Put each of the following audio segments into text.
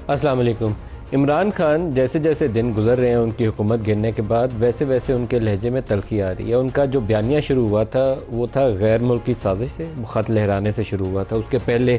السلام علیکم۔ عمران خان جیسے جیسے دن گزر رہے ہیں ان کی حکومت گرنے کے بعد ویسے ویسے ان کے لہجے میں تلخی آ رہی ہے۔ ان کا جو بیانیہ شروع ہوا تھا وہ تھا غیر ملکی سازش سے، خط لہرانے سے شروع ہوا تھا۔ اس کے پہلے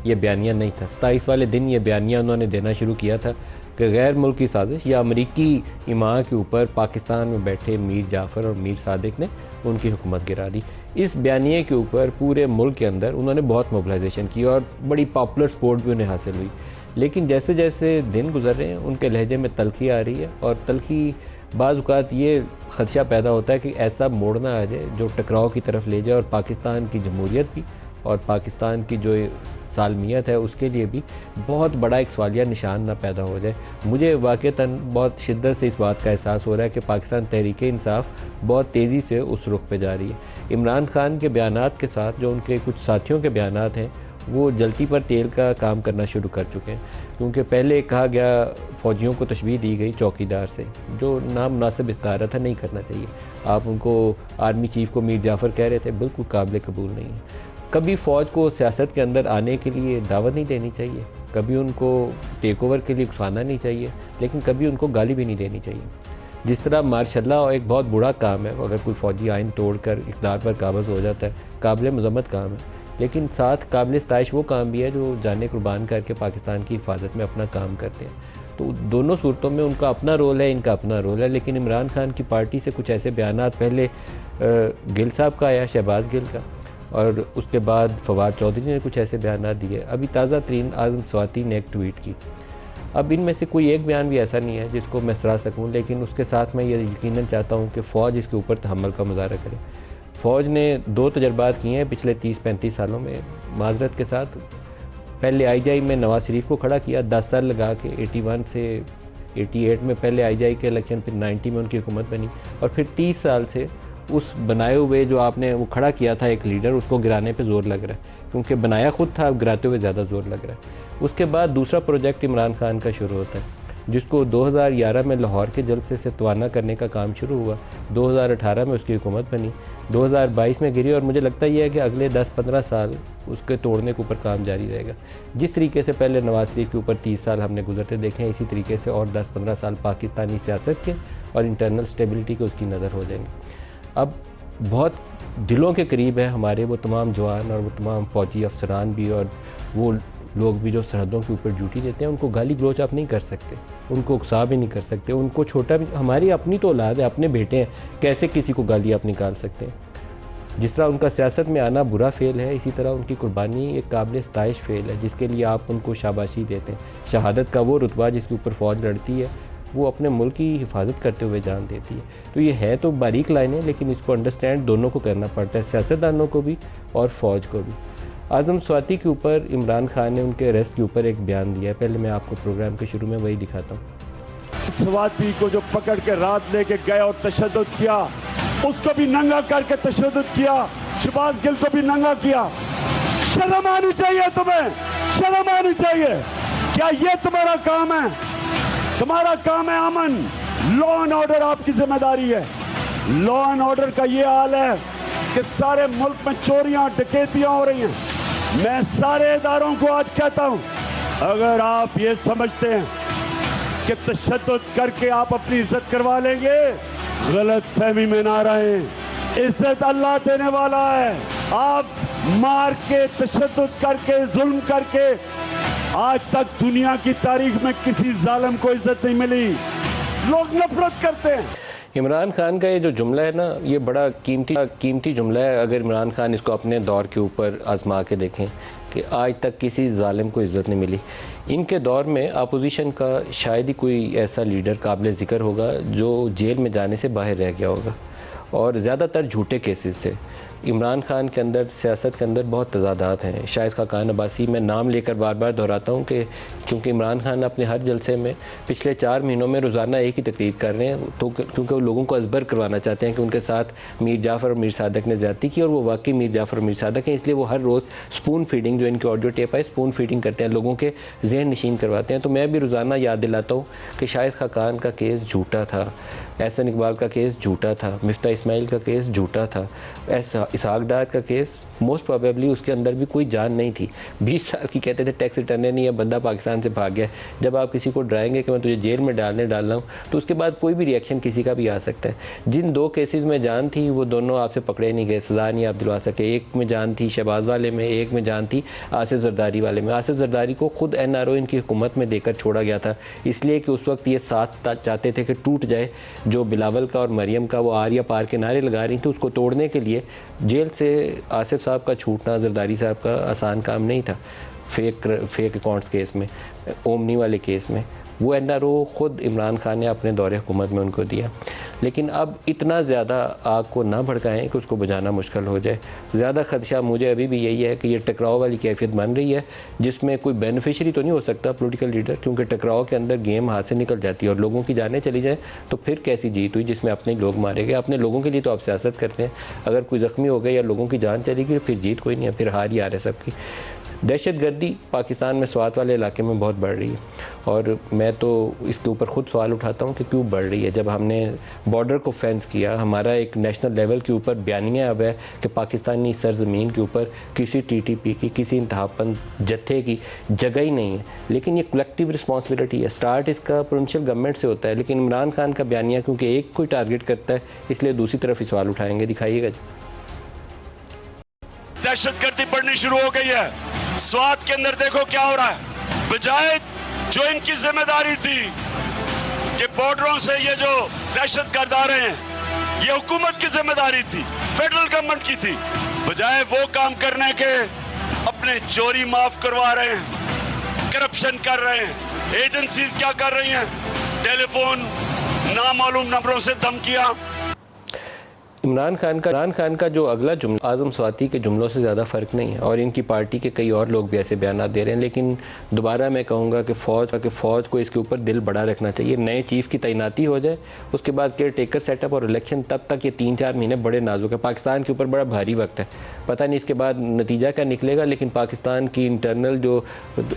یہ بیانیہ نہیں تھا، 27 والے دن یہ بیانیہ انہوں نے دینا شروع کیا تھا کہ غیر ملکی سازش یا امریکی ایمان کے اوپر پاکستان میں بیٹھے میر جعفر اور میر صادق نے ان کی حکومت گرا دی۔ اس بیانیے کے اوپر پورے ملک کے اندر انہوں نے بہت موبلائزیشن کی اور بڑی پاپولر سپورٹ بھی انہیں حاصل ہوئی، لیکن جیسے جیسے دن گزر رہے ہیں ان کے لہجے میں تلخی آ رہی ہے، اور تلخی بعض اوقات یہ خدشہ پیدا ہوتا ہے کہ ایسا موڑ نہ آ جائے جو ٹکراؤ کی طرف لے جائے اور پاکستان کی جمہوریت بھی اور پاکستان کی جو سالمیت ہے اس کے لیے بھی بہت بڑا ایک سوالیہ نشان نہ پیدا ہو جائے۔ مجھے واقعتاً بہت شدت سے اس بات کا احساس ہو رہا ہے کہ پاکستان تحریک انصاف بہت تیزی سے اس رخ پہ جا رہی ہے۔ عمران خان کے بیانات کے ساتھ جو ان کے کچھ ساتھیوں کے بیانات ہیں وہ جلتی پر تیل کا کام کرنا شروع کر چکے ہیں، کیونکہ پہلے کہا گیا فوجیوں کو تشبیہ دی گئی چوکیدار سے، جو نامناسب استعارہ تھا، نہیں کرنا چاہیے۔ آپ ان کو آرمی چیف کو میر جعفر کہہ رہے تھے، بالکل قابل قبول نہیں ہے۔ کبھی فوج کو سیاست کے اندر آنے کے لیے دعوت نہیں دینی چاہیے، کبھی ان کو ٹیک اوور کے لیے اکسانا نہیں چاہیے، لیکن کبھی ان کو گالی بھی نہیں دینی چاہیے۔ جس طرح ماشاء اللہ ایک بہت برا کام ہے اگر کوئی فوجی آئین توڑ کر اقتدار پر قابض ہو جاتا ہے، قابل مذمت کام ہے، لیکن ساتھ قابل ستائش وہ کام بھی ہے جو جانیں قربان کر کے پاکستان کی حفاظت میں اپنا کام کرتے ہیں۔ تو دونوں صورتوں میں ان کا اپنا رول ہے، ان کا اپنا رول ہے، لیکن عمران خان کی پارٹی سے کچھ ایسے بیانات پہلے گل صاحب کا آیا، شہباز گل کا، اور اس کے بعد فواد چودھری نے کچھ ایسے بیانات دیے۔ ابھی تازہ ترین اعظم سواتی نے ایک ٹویٹ کی۔ اب ان میں سے کوئی ایک بیان بھی ایسا نہیں ہے جس کو میں سراہ سکوں، لیکن اس کے ساتھ میں یہ یقیناً چاہتا ہوں کہ فوج اس کے اوپر تحمل کا مظاہرہ کرے۔ فوج نے 2 تجربات کیے ہیں پچھلے 30-35 سالوں میں معذرت کے ساتھ۔ پہلے آئی جی آئی میں نواز شریف کو کھڑا کیا 10 سال لگا کے، 81 سے 88 میں پہلے آئی جی آئی کے الیکشن، پھر 90 میں ان کی حکومت بنی، اور پھر 30 سال سے اس بنائے ہوئے جو آپ نے وہ کھڑا کیا تھا ایک لیڈر، اس کو گرانے پہ زور لگ رہا ہے، کیونکہ بنایا خود تھا، اب گراتے ہوئے زیادہ زور لگ رہا ہے۔ اس کے بعد دوسرا پروجیکٹ عمران خان کا شروع ہوتا ہے، جس کو 2011 میں لاہور کے جلسے سے توانا کرنے کا کام شروع ہوا، 2018 میں اس کی حکومت بنی، 2022 میں گری، اور مجھے لگتا یہ ہے کہ اگلے 10-15 سال اس کے توڑنے کے اوپر کام جاری رہے گا۔ جس طریقے سے پہلے نواز شریف کے اوپر 30 سال ہم نے گزرتے دیکھے ہیں، اسی طریقے سے اور 10-15 سال پاکستانی سیاست کے اور انٹرنل سٹیبلٹی کے اس کی نظر ہو جائیں گے۔ اب بہت دلوں کے قریب ہے ہمارے وہ تمام جوان اور وہ تمام فوجی افسران بھی اور وہ لوگ بھی جو سرحدوں کے اوپر ڈیوٹی دیتے ہیں، ان کو گالی گلوچ آپ نہیں کر سکتے، ان کو اکسا بھی نہیں کر سکتے، ان کو چھوٹا بھی، ہماری اپنی تو اولاد ہے، اپنے بیٹے ہیں، کیسے کسی کو گالی آپ نکال سکتے ہیں؟ جس طرح ان کا سیاست میں آنا برا فعل ہے، اسی طرح ان کی قربانی ایک قابل ستائش فعل ہے، جس کے لیے آپ ان کو شاباشی دیتے ہیں۔ شہادت کا وہ رتبہ جس کے اوپر فوج لڑتی ہے، وہ اپنے ملک کی حفاظت کرتے ہوئے جان دیتی ہے۔ تو یہ ہے تو باریک لائنیں، لیکن اس کو انڈرسٹینڈ دونوں کو کرنا پڑتا ہے، سیاستدانوں کو بھی اور فوج کو بھی۔ اعظم سواتی کے اوپر عمران خان نے ان کے ریسٹ کے اوپر ایک بیان دیا ہے، پہلے میں آپ کو پروگرام کے شروع میں وہی دکھاتا ہوں۔ سواتی کو جو پکڑ کے رات لے کے گئے اور تشدد کیا، اس کو بھی ننگا کر کے تشدد کیا، شہباز گل کو بھی ننگا کیا۔ شرم آنی چاہیے تمہیں، شرم آنی چاہیے۔ کیا یہ تمہارا کام ہے؟ تمہارا کام ہے امن، لا اینڈ آرڈر آپ کی ذمہ داری ہے۔ لا اینڈ آرڈر کا یہ حال ہے کہ سارے ملک میں چوریاں ڈکیتیاں ہو رہی ہیں۔ میں سارے اداروں کو آج کہتا ہوں، اگر آپ یہ سمجھتے ہیں کہ تشدد کر کے آپ اپنی عزت کروا لیں گے، غلط فہمی میں نہ رہیں۔ عزت اللہ دینے والا ہے۔ آپ مار کے، تشدد کر کے، ظلم کر کے، آج تک دنیا کی تاریخ میں کسی ظالم کو عزت نہیں ملی۔ لوگ نفرت کرتے ہیں۔ عمران خان کا یہ جو جملہ ہے نا، یہ بڑا قیمتی جملہ ہے۔ اگر عمران خان اس کو اپنے دور کے اوپر آزما کے دیکھیں کہ آج تک کسی ظالم کو عزت نہیں ملی، ان کے دور میں اپوزیشن کا شاید ہی کوئی ایسا لیڈر قابل ذکر ہوگا جو جیل میں جانے سے باہر رہ گیا ہوگا، اور زیادہ تر جھوٹے کیسز سے۔ عمران خان کے اندر، سیاست کے اندر بہت تضادات ہیں۔ شاہد خاقان عباسی میں نام لے کر بار بار دہراتا ہوں کہ کیونکہ عمران خان اپنے ہر جلسے میں پچھلے 4 مہینوں میں روزانہ ایک ہی تقریر کر رہے ہیں، تو کیونکہ وہ لوگوں کو ازبر کروانا چاہتے ہیں کہ ان کے ساتھ میر جعفر اور میر صادق نے زیادتی کی، اور وہ واقعی میر جعفر اور میر صادق ہیں، اس لیے وہ ہر روز سپون فیڈنگ، جو ان کی آڈیو ٹیپ ہے، سپون فیڈنگ کرتے ہیں، لوگوں کے ذہن نشین کرواتے ہیں۔ تو میں بھی روزانہ یاد دلاتا ہوں کہ شاہد خاقان کا کیس جھوٹا تھا، احسن اقبال کا کیس جھوٹا تھا، مفتاح اسماعیل کا کیس جھوٹا تھا، اسحاق ڈار کا کیس موسٹ پروبیبلی اس کے اندر بھی کوئی جان نہیں تھی، 20 سال کی کہتے تھے ٹیکس ریٹرن نہیں ہے، بندہ پاکستان سے بھاگ گیا. جب آپ کسی کو ڈرائیں گے کہ میں تجھے جیل میں ڈال رہا ہوں تو اس کے بعد کوئی بھی ریئیکشن کسی کا بھی آ سکتا ہے. جن 2 کیسز میں جان تھی وہ دونوں آپ سے پکڑے نہیں گئے، سزا نہیں آپ دلوا سکے. ایک میں جان تھی شہباز والے میں، ایک میں جان تھی آصف زرداری والے میں. آصف زرداری کو خود NRO ان کی حکومت میں دے کر چھوڑا گیا تھا، اس لیے کہ اس وقت یہ ساتھ چاہتے تھے کہ ٹوٹ جائے. جو بلاول کا اور مریم کا وہ آر یا پار کے نعرے لگا رہی تھیں، اس کو توڑنے کے لیے جیل سے آصف صاحب کا چھوٹنا زرداری صاحب کا آسان کام نہیں تھا. فیک اکاؤنٹس کیس میں، اومنی والے کیس میں وہ NRO خود عمران خان نے اپنے دور حکومت میں ان کو دیا. لیکن اب اتنا زیادہ آگ کو نہ بھڑکائیں کہ اس کو بجھانا مشکل ہو جائے. زیادہ خدشہ مجھے ابھی بھی یہی ہے کہ یہ ٹکراؤ والی کیفیت بن رہی ہے جس میں کوئی بینیفیشری تو نہیں ہو سکتا پولیٹیکل لیڈر، کیونکہ ٹکراؤ کے اندر گیم ہاتھ سے نکل جاتی ہے اور لوگوں کی جانیں چلی جائیں تو پھر کیسی جیت ہوئی جس میں اپنے لوگ مارے گئے. اپنے لوگوں کے لیے تو آپ سیاست کرتے ہیں، اگر کوئی زخمی ہو گئے یا لوگوں کی جان چلی گئی پھر جیت کوئی نہیں ہے، پھر ہار ہی آ رہے سب کی. دہشت گردی پاکستان میں سوات والے علاقے میں بہت بڑھ رہی ہے اور میں تو اس کے اوپر خود سوال اٹھاتا ہوں کہ کیوں بڑھ رہی ہے. جب ہم نے بارڈر کو فینس کیا، ہمارا ایک نیشنل لیول کے اوپر بیانیہ اب ہے کہ پاکستانی سرزمین کے اوپر کسی TTP کی، کسی انتہا پسند جتھے کی جگہ ہی نہیں ہے. لیکن یہ کلیکٹیو رسپانسبلٹی ہے، سٹارٹ اس کا پروونشل گورنمنٹ سے ہوتا ہے. لیکن عمران خان کا بیانیہ کیونکہ ایک کوئی ٹارگٹ کرتا ہے اس لیے دوسری طرف ہی سوال اٹھائیں گے. دکھائیے گا. دہشت گردی بڑھنی شروع ہو گئی ہے. سوات کے اندر دیکھو کیا ہو رہا ہے. بجائے جو ان کی ذمہ داری تھی کہ بارڈروں سے یہ جو دہشت گرد آ رہے ہیں یہ حکومت کی ذمہ داری تھی، فیڈرل گورنمنٹ کی تھی، بجائے وہ کام کرنے کے اپنے چوری معاف کروا رہے ہیں، کرپشن کر رہے ہیں. ایجنسیز کیا کر رہی ہیں؟ ٹیلی فون نامعلوم نمبروں سے دھمکیاں. عمران خان کا جو اگلا جملہ اعظم سواتی کے جملوں سے زیادہ فرق نہیں ہے اور ان کی پارٹی کے کئی اور لوگ بھی ایسے بیانات دے رہے ہیں. لیکن دوبارہ میں کہوں گا کہ فوج کو اس کے اوپر دل بڑا رکھنا چاہیے. نئے چیف کی تعیناتی ہو جائے، اس کے بعد کیئر ٹیکر سیٹ اپ اور الیکشن، تب تک یہ 3-4 مہینے بڑے نازک ہے. پاکستان کے اوپر بڑا بھاری وقت ہے، پتہ نہیں اس کے بعد نتیجہ کیا نکلے گا. لیکن پاکستان کی انٹرنل جو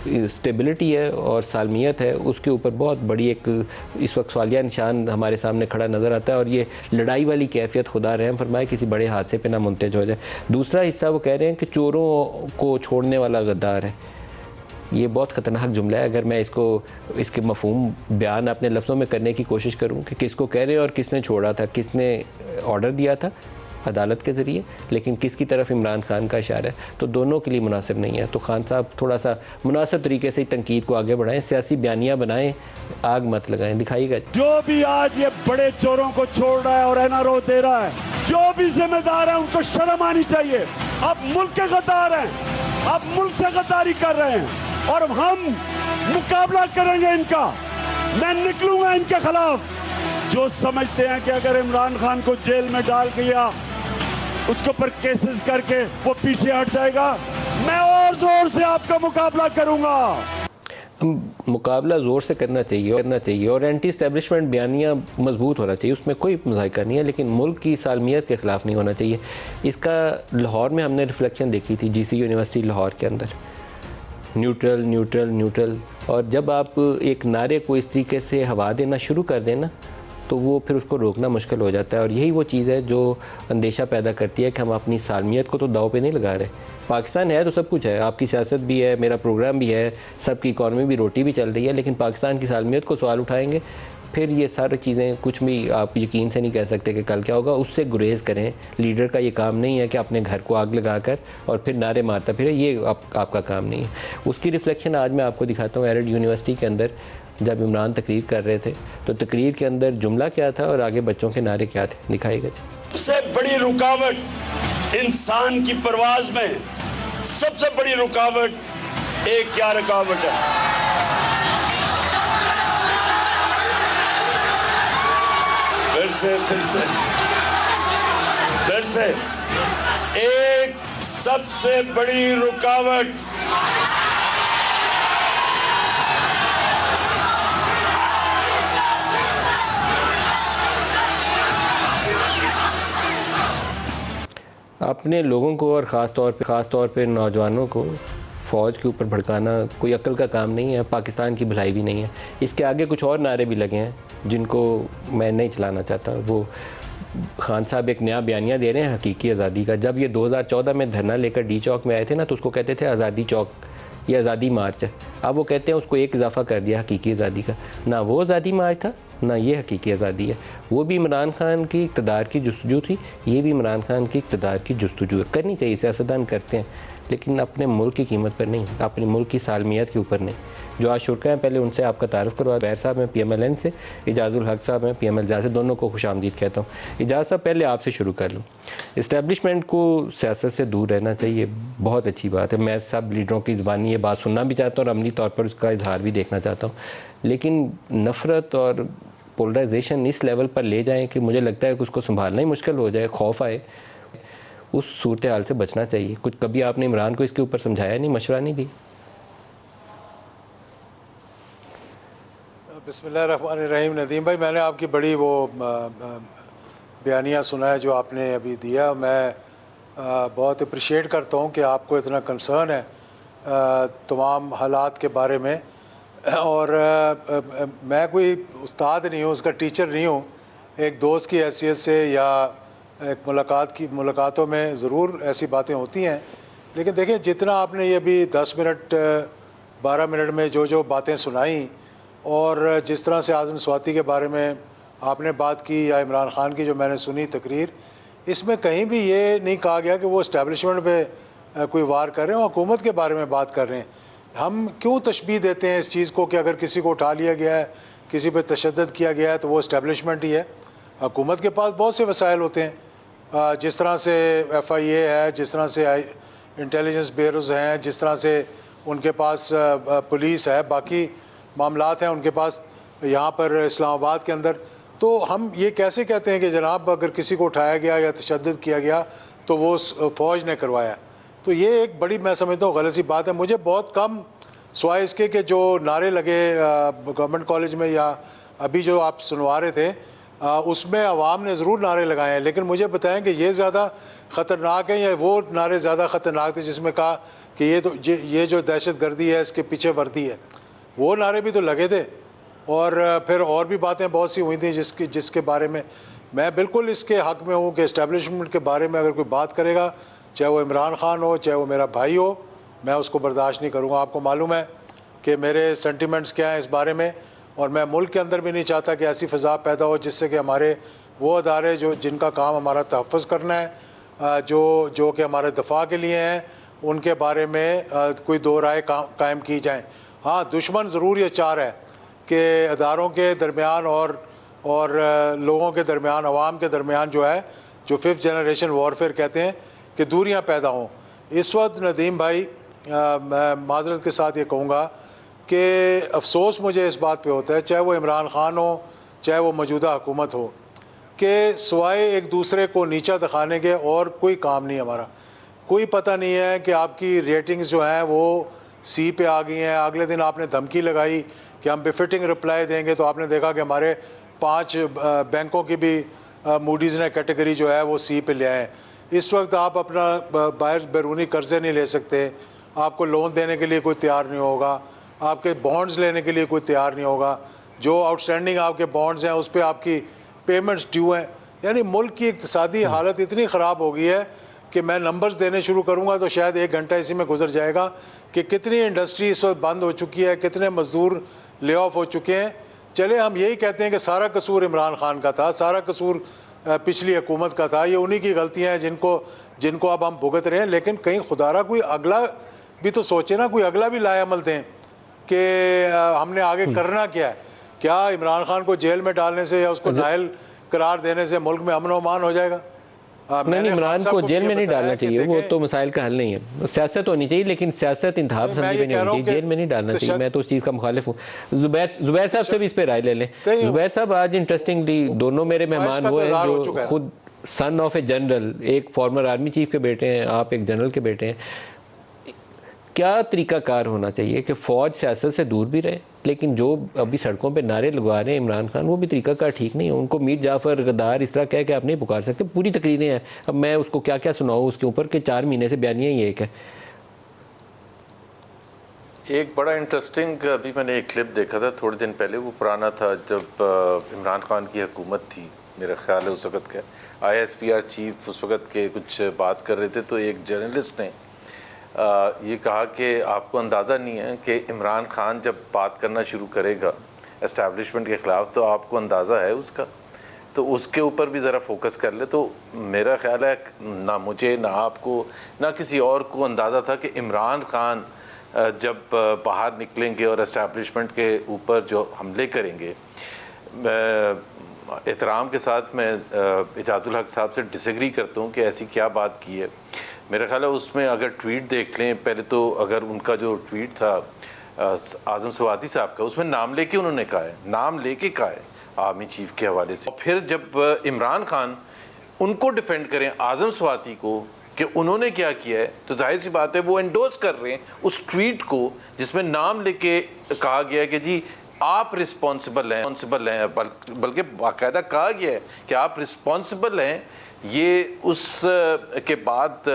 اسٹیبلٹی ہے اور سالمیت ہے اس کے اوپر بہت بڑی ایک اس وقت سوالیہ نشان ہمارے سامنے کھڑا نظر آتا ہے. اور یہ لڑائی والی کیفیت خدا رحم فرمائے کسی بڑے حادثے پہ نہ منتج ہو جائے. دوسرا حصہ وہ کہہ رہے ہیں کہ چوروں کو چھوڑنے والا غدار ہے. یہ بہت خطرناک جملہ ہے. اگر میں اس کے مفہوم بیان اپنے لفظوں میں کرنے کی کوشش کروں کہ کس کو کہہ رہے ہیں اور کس نے چھوڑا تھا، کس نے آرڈر دیا تھا عدالت کے ذریعے، لیکن کس کی طرف عمران خان کا اشارہ ہے، تو دونوں کے لیے مناسب نہیں ہے. تو خان صاحب تھوڑا سا مناسب طریقے سے تنقید کو آگے بڑھائیں، سیاسی بیانیہ بنائیں، آگ مت لگائیں. دکھائیے گا. جو بھی آج یہ بڑے چوروں کو چھوڑ رہا ہے اور NRO دے رہا ہے، جو بھی ذمہ دار ہیں ان کو شرم آنی چاہیے. اب ملک کے غدار ہیں، اب ملک سے غداری کر رہے ہیں اور ہم مقابلہ کریں گے ان کا. میں نکلوں گا ان کے خلاف. جو سمجھتے ہیں کہ اگر عمران خان کو جیل میں ڈال دیا اس کے اوپر کیسز کر کے وہ پیچھے ہٹ جائے گا، میں اور زور سے آپ کا مقابلہ کروں گا. مقابلہ زور سے کرنا چاہیے اور اینٹی اسٹیبلشمنٹ بیانیہ مضبوط ہونا چاہیے، اس میں کوئی مذائقہ نہیں ہے، لیکن ملک کی سالمیت کے خلاف نہیں ہونا چاہیے. اس کا لاہور میں ہم نے ریفلیکشن دیکھی تھی، GC یونیورسٹی لاہور کے اندر، نیوٹرل. اور جب آپ ایک نعرے کو اس طریقے سے ہوا دینا شروع کر دیں نا تو وہ پھر اس کو روکنا مشکل ہو جاتا ہے. اور یہی وہ چیز ہے جو اندیشہ پیدا کرتی ہے کہ ہم اپنی سالمیت کو تو داؤ پہ نہیں لگا رہے. پاکستان ہے تو سب کچھ ہے، آپ کی سیاست بھی ہے، میرا پروگرام بھی ہے، سب کی اکانومی بھی، روٹی بھی چل رہی ہے، لیکن پاکستان کی سالمیت کو سوال اٹھائیں گے پھر یہ ساری چیزیں کچھ بھی آپ یقین سے نہیں کہہ سکتے کہ کل کیا ہوگا. اس سے گریز کریں. لیڈر کا یہ کام نہیں ہے کہ اپنے گھر کو آگ لگا کر اور پھر نعرے مارتا پھرے، یہ آپ کا کام نہیں ہے. اس کی ریفلیکشن آج میں آپ کو دکھاتا ہوں. ایرڈ یونیورسٹی کے اندر جب عمران تقریر کر رہے تھے تو تقریر کے اندر جملہ کیا تھا اور آگے بچوں کے نعرے کیا تھے. دکھائیے گا. سب سے بڑی رکاوٹ انسان کی پرواز میں، سب سے بڑی رکاوٹ ایک کیا رکاوٹ ہے؟ پھر سے ایک سب سے بڑی رکاوٹ اپنے لوگوں کو اور خاص طور پہ نوجوانوں کو فوج کے اوپر بھڑکانا کوئی عقل کا کام نہیں ہے, پاکستان کی بھلائی بھی نہیں ہے. اس کے آگے کچھ اور نعرے بھی لگے ہیں جن کو میں نہیں چلانا چاہتا. وہ خان صاحب ایک نیا بیانیہ دے رہے ہیں حقیقی آزادی کا. جب یہ 2014 میں دھرنا لے کر ڈی چوک میں آئے تھے نا, تو اس کو کہتے تھے آزادی چوک, یہ آزادی مارچ ہے. اب وہ کہتے ہیں اس کو ایک اضافہ کر دیا حقیقی آزادی کا. نہ وہ آزادی مارچ تھا, نہ یہ حقیقی آزادی ہے. وہ بھی عمران خان کی اقتدار کی جستجو تھی, یہ بھی عمران خان کی اقتدار کی جستجو ہے. کرنی چاہیے, سیاستدان کرتے ہیں, لیکن اپنے ملک کی قیمت پر نہیں, اپنے ملک کی سالمیت کے اوپر نہیں. جو آج شرکا ہیں پہلے ان سے آپ کا تعارف کروا. زبیر صاحب ہیں پی ایم ایل این سے, اعجاز الحق صاحب ہیں پی ایم ایل جا سے. دونوں کو خوش آمدید کہتا ہوں. اعجاز صاحب پہلے آپ سے شروع کر لوں. اسٹیبلشمنٹ کو سیاست سے دور رہنا چاہیے, بہت اچھی بات ہے. میں سب لیڈروں کی زبانی یہ بات سننا بھی چاہتا ہوں اور عملی طور پر اس کا اظہار بھی دیکھنا چاہتا ہوں. لیکن نفرت اور پولرائزیشن اس لیول پر لے جائیں کہ مجھے لگتا ہے کہ اس کو سنبھالنا ہی مشکل ہو جائے, خوف آئے, اس صورتحال سے بچنا چاہیے. کچھ کبھی آپ نے عمران کو اس کے اوپر سمجھایا نہیں, مشورہ نہیں دی؟ بسم اللہ الرحمن الرحیم. ندیم بھائی, میں نے آپ کی بڑی وہ بیانیہ سنا ہے جو آپ نے ابھی دیا. میں بہت اپریشیٹ کرتا ہوں کہ آپ کو اتنا کنسرن ہے تمام حالات کے بارے میں. اور میں کوئی استاد نہیں ہوں, اس کا ٹیچر نہیں ہوں. ایک دوست کی حیثیت سے یا ایک ملاقاتوں میں ضرور ایسی باتیں ہوتی ہیں. لیکن دیکھیں, جتنا آپ نے یہ ابھی 10 منٹ 12 منٹ میں جو باتیں سنائیں, اور جس طرح سے اعظم سواتی کے بارے میں آپ نے بات کی یا عمران خان کی جو میں نے سنی تقریر, اس میں کہیں بھی یہ نہیں کہا گیا کہ وہ اسٹیبلشمنٹ پہ کوئی وار کر رہے ہیں, حکومت کے بارے میں بات کر رہے ہیں. ہم کیوں تشبیہ دیتے ہیں اس چیز کو کہ اگر کسی کو اٹھا لیا گیا ہے, کسی پہ تشدد کیا گیا ہے, تو وہ اسٹیبلشمنٹ ہی ہے؟ حکومت کے پاس بہت سے وسائل ہوتے ہیں, جس طرح سے ایف آئی اے ہے, جس طرح سے انٹیلیجنس بیوروز ہیں, جس طرح سے ان کے پاس پولیس ہے, باقی معاملات ہیں ان کے پاس یہاں پر اسلام آباد کے اندر. تو ہم یہ کیسے کہتے ہیں کہ جناب اگر کسی کو اٹھایا گیا یا تشدد کیا گیا تو وہ فوج نے کروایا؟ تو یہ ایک بڑی, میں سمجھتا ہوں, غلط سی بات ہے. مجھے بہت کم سوائے اس کے کہ جو نعرے لگے گورنمنٹ کالج میں یا ابھی جو آپ سنوا رہے تھے, اس میں عوام نے ضرور نعرے لگائے ہیں. لیکن مجھے بتائیں کہ یہ زیادہ خطرناک ہیں یا وہ نعرے زیادہ خطرناک تھے جس میں کہا کہ یہ جو دہشت گردی ہے اس کے پیچھے وردی ہے؟ وہ نعرے بھی تو لگے تھے. اور پھر اور بھی باتیں بہت سی ہوئی تھیں جس کے بارے میں میں بالکل اس کے حق میں ہوں کہ اسٹیبلشمنٹ کے بارے میں اگر کوئی بات کرے گا, چاہے وہ عمران خان ہو, چاہے وہ میرا بھائی ہو, میں اس کو برداشت نہیں کروں گا. آپ کو معلوم ہے کہ میرے سینٹیمنٹس کیا ہیں اس بارے میں, اور میں ملک کے اندر بھی نہیں چاہتا کہ ایسی فضا پیدا ہو جس سے کہ ہمارے وہ ادارے جن کا کام ہمارا تحفظ کرنا ہے, جو کہ ہمارے دفاع کے لیے ہیں, ان کے بارے میں کوئی دو رائے قائم کی جائیں. ہاں, دشمن ضرور یہ چاہ رہا ہے کہ اداروں کے درمیان اور لوگوں کے درمیان, عوام کے درمیان جو ہے, جو 5th جنریشن وارفیئر کہتے ہیں, کہ دوریاں پیدا ہوں. اس وقت ندیم بھائی, میں معذرت کے ساتھ یہ کہوں گا کہ افسوس مجھے اس بات پہ ہوتا ہے, چاہے وہ عمران خان ہو, چاہے وہ موجودہ حکومت ہو, کہ سوائے ایک دوسرے کو نیچا دکھانے کے اور کوئی کام نہیں ہمارا. کوئی پتہ نہیں ہے کہ آپ کی ریٹنگز جو ہیں وہ سی پہ آ گئی ہیں. اگلے دن آپ نے دھمکی لگائی کہ ہم بفٹنگ رپلائی دیں گے, تو آپ نے دیکھا کہ ہمارے 5 بینکوں کی بھی موڈیز نے کیٹیگری جو ہے وہ سی پہ لے آئے. اس وقت آپ اپنا باہر بیرونی قرضے نہیں لے سکتے, آپ کو لون دینے کے لیے کوئی تیار نہیں ہوگا, آپ کے بانڈز لینے کے لیے کوئی تیار نہیں ہوگا. جو آؤٹ اسٹینڈنگ آپ کے بانڈز ہیں اس پہ آپ کی پیمنٹس ڈیو ہیں. یعنی ملک کی اقتصادی حالت اتنی خراب ہو گئی ہے کہ میں نمبرز دینے شروع کروں گا تو شاید 1 گھنٹہ اسی میں گزر جائے گا کہ کتنی انڈسٹری اس وقت بند ہو چکی ہے, کتنے مزدور لے آف ہو چکے ہیں. چلے ہم یہی کہتے ہیں کہ سارا قصور عمران خان کا تھا, سارا قصور پچھلی حکومت کا تھا, یہ انہی کی غلطیاں ہیں جن کو اب ہم بھگت رہے ہیں. لیکن کہیں خدا را کوئی اگلا بھی تو سوچے نا, کوئی اگلا بھی لائے عمل دیں کہ ہم نے آگے کرنا کیا ہے. کیا عمران خان کو جیل میں ڈالنے سے یا اس کو نااہل قرار دینے سے ملک میں امن و امان ہو جائے گا؟ نہیں, عمران کو جیل میں نہیں ڈالنا چاہیے, وہ تو مسائل کا حل نہیں ہے. سیاست ہونی چاہیے, لیکن سیاست انتہا پسندی میں نہیں ہونی چاہیے, جیل میں نہیں ڈالنا چاہیے. میں تو اس چیز کا مخالف ہوں. زبیر صاحب سے بھی اس پہ رائے لے لیں. زبیر صاحب, آج انٹرسٹنگلی دونوں میرے مہمان وہ ہیں جو خود سن آف اے جنرل, ایک فارمر آرمی چیف کے بیٹے ہیں, آپ ایک جنرل کے بیٹے ہیں. کیا طریقہ کار ہونا چاہیے کہ فوج سیاست سے دور بھی رہے, لیکن جو ابھی سڑکوں پہ نعرے لگوا رہے ہیں عمران خان, وہ بھی طریقہ کار ٹھیک نہیں ہے. ان کو میر جعفر غدار اس طرح کہہ کے آپ نہیں پکار سکتے. پوری تقریریں ہیں, اب میں اس کو کیا کیا سناؤں اس کے اوپر کہ 4 مہینے سے بیانیہ ہی ایک ہے. ایک بڑا انٹرسٹنگ ابھی میں نے ایک کلپ دیکھا تھا تھوڑے دن پہلے، وہ پرانا تھا جب عمران خان کی حکومت تھی، میرا خیال ہے اس وقت کا ISPR چیف اس وقت کے کچھ بات کر رہے تھے، تو ایک جرنلسٹ نے یہ کہا کہ آپ کو اندازہ نہیں ہے کہ عمران خان جب بات کرنا شروع کرے گا اسٹیبلشمنٹ کے خلاف تو آپ کو اندازہ ہے اس کا، تو اس کے اوپر بھی ذرا فوکس کر لے۔ تو میرا خیال ہے نہ مجھے نہ آپ کو نہ کسی اور کو اندازہ تھا کہ عمران خان جب باہر نکلیں گے اور اسٹیبلشمنٹ کے اوپر جو حملے کریں گے، احترام کے ساتھ میں اعجاز الحق صاحب سے ڈس ایگری کرتا ہوں کہ ایسی کیا بات کی ہے۔ میرا خیال ہے اس میں اگر ٹویٹ دیکھ لیں پہلے تو، اگر ان کا جو ٹویٹ تھا اعظم سواتی صاحب کا، اس میں نام لے کے انہوں نے کہا ہے، نام لے کے کہا ہے آرمی چیف کے حوالے سے۔ پھر جب عمران خان ان کو ڈیفینڈ کریں اعظم سواتی کو کہ انہوں نے کیا کیا ہے، تو ظاہر سی بات ہے وہ انڈورس کر رہے ہیں اس ٹویٹ کو جس میں نام لے کے کہا گیا ہے کہ جی آپ رسپانسبل ہیں، بلکہ باقاعدہ کہا گیا ہے کہ آپ رسپانسبل ہیں۔ یہ اس کے بعد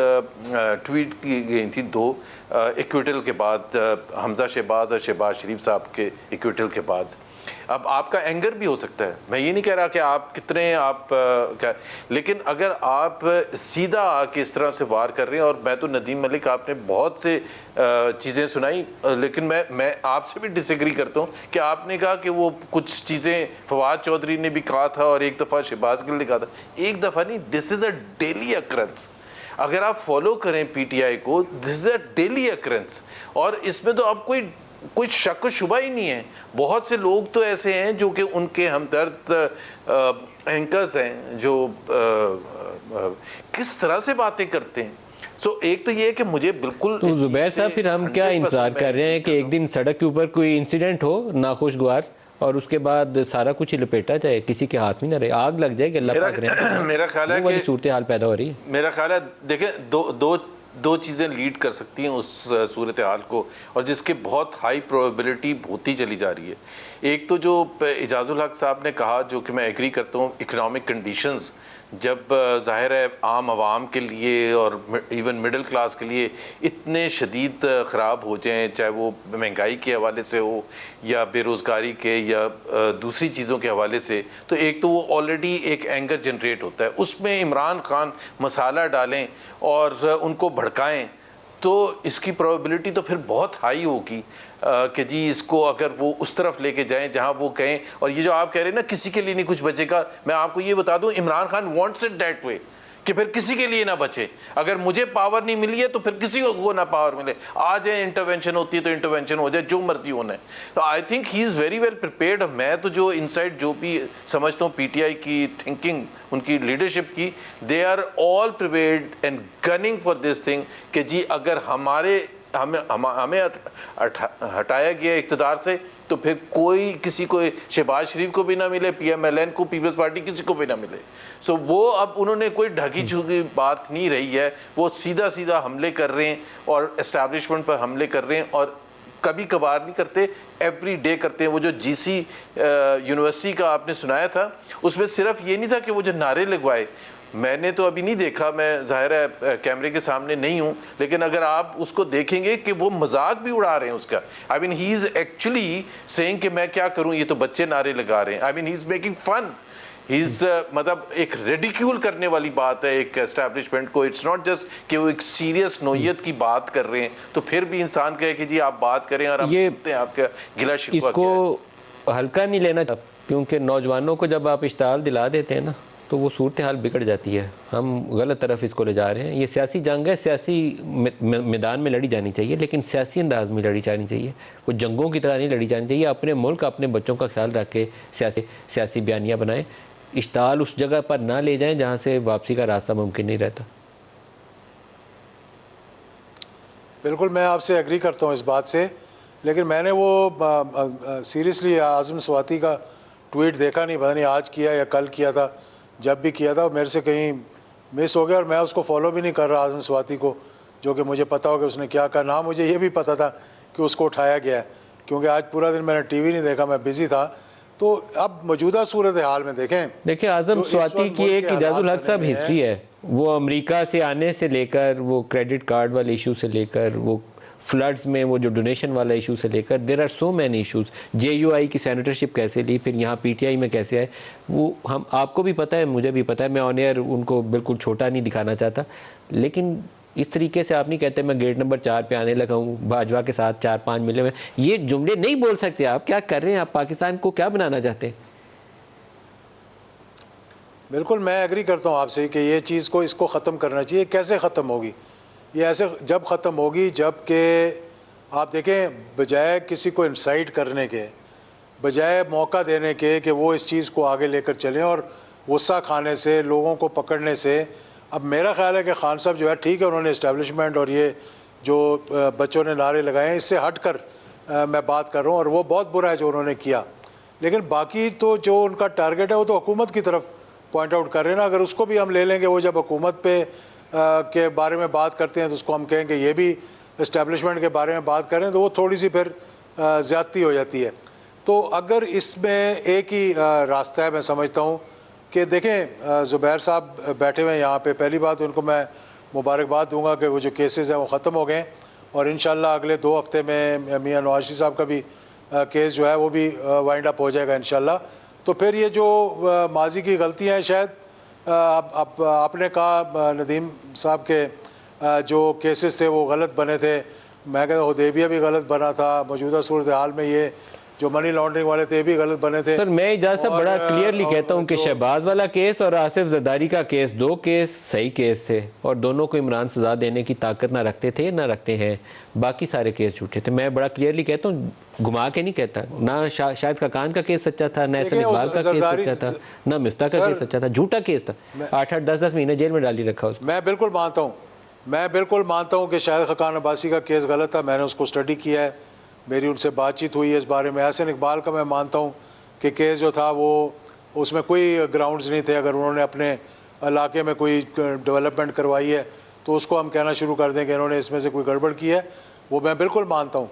ٹویٹ کی گئی تھی 2 ایکویٹل کے بعد، حمزہ شہباز اور شہباز شریف صاحب کے ایکویٹل کے بعد۔ اب آپ کا اینگر بھی ہو سکتا ہے، میں یہ نہیں کہہ رہا کہ آپ کتنے لیکن اگر آپ سیدھا آ کے اس طرح سے وار کر رہے ہیں، اور میں تو ندیم ملک آپ نے بہت سے چیزیں سنائی، لیکن میں آپ سے بھی ڈس ایگری کرتا ہوں کہ آپ نے کہا کہ وہ کچھ چیزیں فواد چودھری نے بھی کہا تھا اور ایک دفعہ شہباز گل نے کہا تھا، ایک دفعہ نہیں، دس از اے ڈیلی اکرنس۔ اگر آپ فالو کریں PTI کو، دس از اے ڈیلی اکرنس، اور اس میں تو اب کوئی شک و شبہ ہی نہیں ہے۔ بہت سے لوگ تو ایسے ہیں جو کہ ان کے ہمدرد اینکرز ہیں جو کس طرح سے باتیں کرتے ہیں۔ ایک تو یہ ہے کہ مجھے بالکل، تو زبیر صاحب پھر ہم کیا انتظار کر رہے ہیں کہ ایک دن سڑک کے اوپر کوئی انسیڈنٹ ہو ناخوشگوار اور اس کے بعد سارا کچھ لپیٹا جائے، کسی کے ہاتھ میں نہ رہے، آگ لگ جائے کہ اللہ پاک رحم۔ میرا خیال ہے کہ صورتحال پیدا ہو رہی ہے۔ میرا خیال ہے دیکھیں دو چیزیں لیڈ کر سکتی ہیں اس صورتحال کو، اور جس کے بہت ہائی پروبیبلٹی ہوتی چلی جا رہی ہے۔ ایک تو جو اعجاز الحق صاحب نے کہا، جو کہ میں ایگری کرتا ہوں، اکنامک کنڈیشنز جب ظاہر ہے عام عوام کے لیے اور ایون مڈل کلاس کے لیے اتنے شدید خراب ہو جائیں، چاہے وہ مہنگائی کے حوالے سے ہو یا بے روزگاری کے یا دوسری چیزوں کے حوالے سے، تو ایک تو وہ آلریڈی ایک اینگر جنریٹ ہوتا ہے، اس میں عمران خان مسالہ ڈالیں اور ان کو بھڑکائیں تو اس کی پروبیبلٹی تو پھر بہت ہائی ہوگی کہ جی اس کو اگر وہ اس طرف لے کے جائیں جہاں وہ کہیں۔ اور یہ جو آپ کہہ رہے ہیں نا کسی کے لیے نہیں کچھ بچے گا، میں آپ کو یہ بتا دوں Imran Khan wants it that way کہ پھر کسی کے لیے نہ بچے۔ اگر مجھے پاور نہیں ملی ہے تو پھر کسی کو نہ پاور ملے، آ جائیں انٹرونشن ہوتی ہے تو انٹرونشن ہو جائے، جو مرضی ہونا ہے۔ تو I think he is very well prepared. میں تو جو انسائڈ جو بھی سمجھتا ہوں PTI کی تھنکنگ، ان کی لیڈرشپ کی، they are all prepared and gunning for this thing کہ جی اگر ہمیں ہٹایا گیا اقتدار سے تو پھر کوئی کسی کو، شہباز شریف کو بھی نہ ملے، PMLN کو، پیپلز پارٹی کسی کو بھی نہ ملے۔ وہ اب انہوں نے کوئی ڈھکی چھپی بات نہیں رہی ہے، وہ سیدھا حملے کر رہے ہیں اور اسٹیبلشمنٹ پر حملے کر رہے ہیں، اور کبھی کبھار نہیں کرتے، ایوری ڈے کرتے ہیں۔ وہ جو GC یونیورسٹی کا آپ نے سنایا تھا، اس میں صرف یہ نہیں تھا کہ وہ جو نعرے لگوائے، میں نے تو ابھی نہیں دیکھا، میں ظاہر ہے کیمرے کے سامنے نہیں ہوں، لیکن اگر آپ اس کو دیکھیں گے کہ وہ مذاق بھی اڑا رہے ہیں اس کا۔ آئی مین ہی از ایکچولی سیئنگ کہ میں کیا کروں، یہ تو بچے نعرے لگا رہے ہیں۔ آئی مین ہی از میکنگ فن، ہی از مطلب ایک ریڈیکیول کرنے والی بات ہے ایک اسٹیبلشمنٹ کو۔ اٹس ناٹ جسٹ کہ وہ ایک سیریس نوعیت کی بات کر رہے ہیں، تو پھر بھی انسان کہے کہ جی آپ بات کریں اور ہم سنتے ہیں آپ کا گلا شکوہ کیا ہے۔ اس کو ہلکا نہیں لینا، کیونکہ نوجوانوں کو جب آپ اشتعال دلا دیتے ہیں نا تو وہ صورتحال بگڑ جاتی ہے۔ ہم غلط طرف اس کو لے جا رہے ہیں۔ یہ سیاسی جنگ ہے، سیاسی میدان میں لڑی جانی چاہیے، لیکن سیاسی انداز میں لڑی جانی چاہیے، وہ جنگوں کی طرح نہیں لڑی جانی چاہیے۔ اپنے ملک، اپنے بچوں کا خیال رکھ کے سیاسی بیانیاں بنائیں، اشتعال اس جگہ پر نہ لے جائیں جہاں سے واپسی کا راستہ ممکن نہیں رہتا۔ بالکل میں آپ سے ایگری کرتا ہوں اس بات سے، لیکن میں نے وہ سیریسلی اعظم سواتی کا ٹویٹ دیکھا نہیں، پتہ نہیں آج کیا یا کل کیا تھا، جب بھی کیا تھا میرے سے کہیں مس ہو گیا، اور میں اس کو فالو بھی نہیں کر رہا اعظم سواتی کو، جو کہ مجھے پتا ہو کہ اس نے کیا کہا۔ نہ مجھے یہ بھی پتا تھا کہ اس کو اٹھایا گیا ہے، کیونکہ آج پورا دن میں نے ٹی وی نہیں دیکھا، میں بزی تھا۔ تو اب موجودہ صورتحال میں دیکھیں اعظم سواتی کی ایک اعجاز الحق صاحب ہسٹری ہے، وہ امریکہ سے آنے سے لے کر، وہ کریڈٹ کارڈ والے ایشو سے لے کر، وہ فلڈز میں وہ جو ڈونیشن والا ایشو سے لے کر there are so many issues. JUI کی سینیٹرشپ کیسے لی, پھر یہاں PTI میں کیسے آئے, وہ ہم آپ کو بھی پتہ ہے, مجھے بھی پتہ ہے. میں آن ایئر ان کو بالکل چھوٹا نہیں دکھانا چاہتا, لیکن اس طریقے سے آپ نہیں کہتے میں گیٹ نمبر 4 پہ آنے لگا ہوں, باجوہ کے ساتھ 4-5 ملے ہوئے. یہ جملے نہیں بول سکتے آپ. کیا کر رہے ہیں آپ؟ پاکستان کو کیا بنانا چاہتے ہیں؟ بالکل میں ایگری کرتا ہوں آپ سے کہ یہ چیز کو اس کو ختم کرنا چاہیے. کیسے ختم ہوگی یہ؟ ایسے جب ختم ہوگی جب کہ آپ دیکھیں, بجائے کسی کو انسائٹ کرنے کے, بجائے موقع دینے کے کہ وہ اس چیز کو آگے لے کر چلیں, اور غصہ کھانے سے, لوگوں کو پکڑنے سے. اب میرا خیال ہے کہ خان صاحب جو ہے ٹھیک ہے, انہوں نے اسٹیبلشمنٹ اور یہ جو بچوں نے نعرے لگائے ہیں اس سے ہٹ کر میں بات کر رہا ہوں, اور وہ بہت برا ہے جو انہوں نے کیا. لیکن باقی تو جو ان کا ٹارگٹ ہے وہ تو حکومت کی طرف پوائنٹ آؤٹ کر رہے ہیں نا. اگر اس کو بھی ہم لے لیں گے, وہ جب حکومت پہ کے بارے میں بات کرتے ہیں تو اس کو ہم کہیں کہ یہ بھی اسٹیبلشمنٹ کے بارے میں بات کریں, تو وہ تھوڑی سی پھر زیادتی ہو جاتی ہے. تو اگر اس میں ایک ہی راستہ ہے, میں سمجھتا ہوں کہ دیکھیں زبیر صاحب بیٹھے ہوئے ہیں یہاں پہ, پہلی بات ان کو میں مبارکباد دوں گا کہ وہ جو کیسز ہیں وہ ختم ہو گئے, اور انشاءاللہ اگلے 2 ہفتے میں میاں نواز شریف صاحب کا بھی کیس جو ہے وہ بھی وائنڈ اپ ہو جائے گا انشاءاللہ. تو پھر یہ جو ماضی کی غلطیاں ہیں, شاید اب آپ نے کہا ندیم صاحب کے جو کیسز تھے وہ غلط بنے تھے. میں کہتا ہوں حدیبیہ بھی غلط بنا تھا, موجودہ صورتحال میں یہ جو منی لانڈرنگ والے تھے بھی غلط بنے تھے. سر میں اجازت صاحب بڑا کلیئرلی کہتا ہوں کہ شہباز والا کیس اور آصف زرداری کا کیس 2 کیس صحیح کیس تھے, اور دونوں کو عمران سزا دینے کی طاقت نہ رکھتے تھے نہ رکھتے ہیں. باقی سارے کیس جھوٹے تھے. میں بڑا کلیئرلی کہتا ہوں, گھما کے نہیں کہتا. نہ شاہد خاقان کا کیس سچا تھا, نہ احسن اقبال کا کیس سچا تھا, نہ مفتاح کا کیس سچا تھا. جھوٹا کیس تھا, 8-8 10-10 مہینے جیل میں ڈالی رکھا اس کو. میں بالکل مانتا ہوں کہ شاہد خاقان عباسی کا کیس غلط تھا. میں نے اس کو اسٹڈی کیا ہے, میری ان سے بات چیت ہوئی ہے اس بارے میں. احسن اقبال کا میں مانتا ہوں کہ کیس جو تھا وہ اس میں کوئی گراؤنڈز نہیں تھے. اگر انہوں نے اپنے علاقے میں کوئی ڈیولپمنٹ کروائی ہے تو اس کو ہم کہنا شروع کر دیں کہ انہوں نے اس میں سے کوئی گڑبڑ کی ہے, وہ میں بالکل مانتا ہوں.